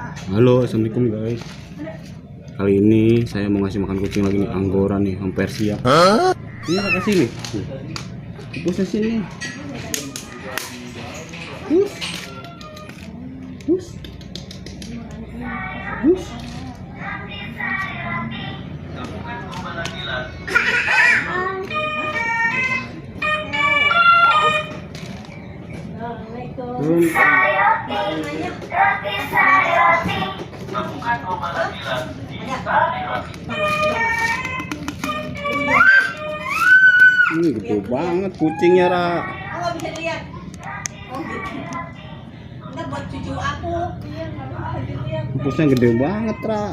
Halo, assalamualaikum guys. Kali ini saya mau ngasih makan kucing lagi nih, Angora nih, yang Persia. Ini pakai sini. Pusat sini. Hus. Hus. Hus. Ini gede banget kucingnya, Ra. Nggak bisa dilihat. Oh gitu. Nggak buat cucu aku. Iya, nggak bisa dilihat. Pusatnya gede banget, Ra.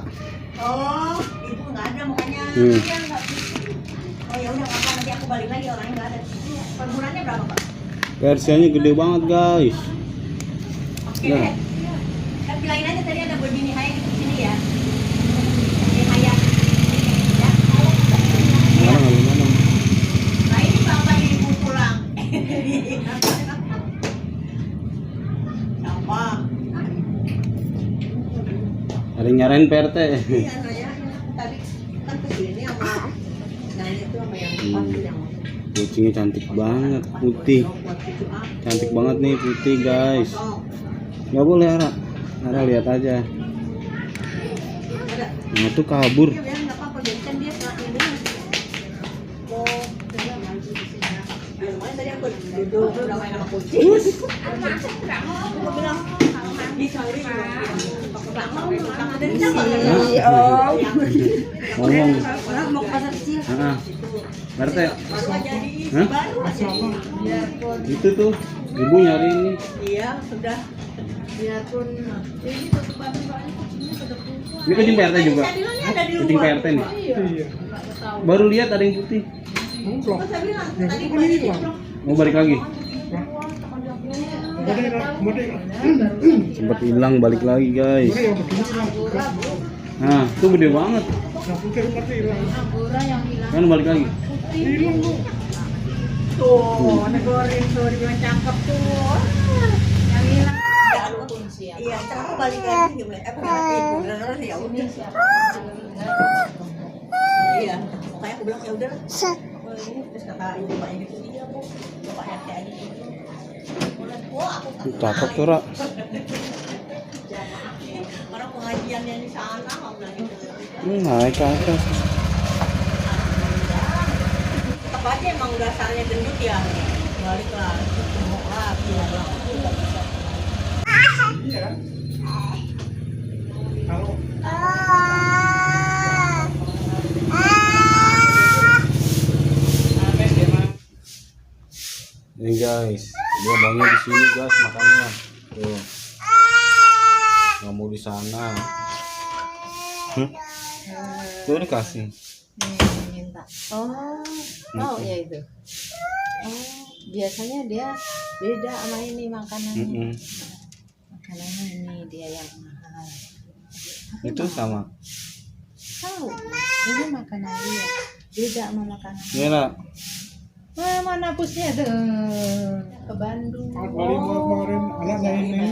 Oh, ibu nggak ada makanya. Hmm. Iya, nggak bisa. Oh ya udah apa nanti aku balik lagi orangnya nggak ada. Perbulannya berapa Pak? Persianya gede banget, guys. Oke Ya. deh. Kan bilangin aja tadi ada begini Haya di sini ya. Ini Haya. Ya. Mana mana. Nah ini bapak ibu pulang. Apa? Ada yang nyarain PRT. Iya Naya. Tadi kan kesini sama Naya itu sama yang pasti yang Kucingnya cantik banget, putih. Cantik banget nih, putih, guys. Nggak boleh, Ra. Ra lihat aja. Nah, tuh kabur. Iya, biar nggak apa-apa. Jadi kan dia saat ini mau lumayan tadi aku duduk udah main sama kucing. Aku bilang di sore nggak mau dari siapa? Ngomong. Mau ke pasar kecil. PRT. Baru jadi Hah? baru aja. Itu tuh, ibu nyari ini. Iya sudah. Biarpun ini tutupan soalnya kucingnya sudah keluar. Ini kucing PRT juga. Saya bilangnya ada di Kucing luar. PRT nih. Iya. Baru lihat ada yang putih. Kok saya bilang tadi banyak diplong. Mau balik lagi. Sempat hilang, balik lagi, guys. Nah, tuh gede banget. Kan balik lagi. Tuh, negorin tuh dibilang cakep tuh. Yang hilang. Iya, aku balik lagi gimana? Apa ibu beneran ya udah. Iya, makanya aku bilang ya udah. Oh, ini terus kata ibu bapaknya gitu iya bu, bapak RT aja gitu. Wah, aku kan. Cakep tuh, Ra. Orang pengajiannya di sana nggak bilang gitu. Naik ke atas. Apa aja emang dasarnya gendut ya, balik lah, gemuk lagi ya, aku nggak bisa. Iya. Kalau Ini guys, dia maunya di sini guys, makanya tuh nggak mau di sana. Tuh dikasih. Minta. Oh ya itu. Oh, biasanya dia beda sama ini makanannya. Makanannya ini dia yang mahal. Itu sama. Tahu, ini makanan dia beda sama makanan. Iya, Ra. Mana pusnya tuh ke Bandung. kemarin anaknya ini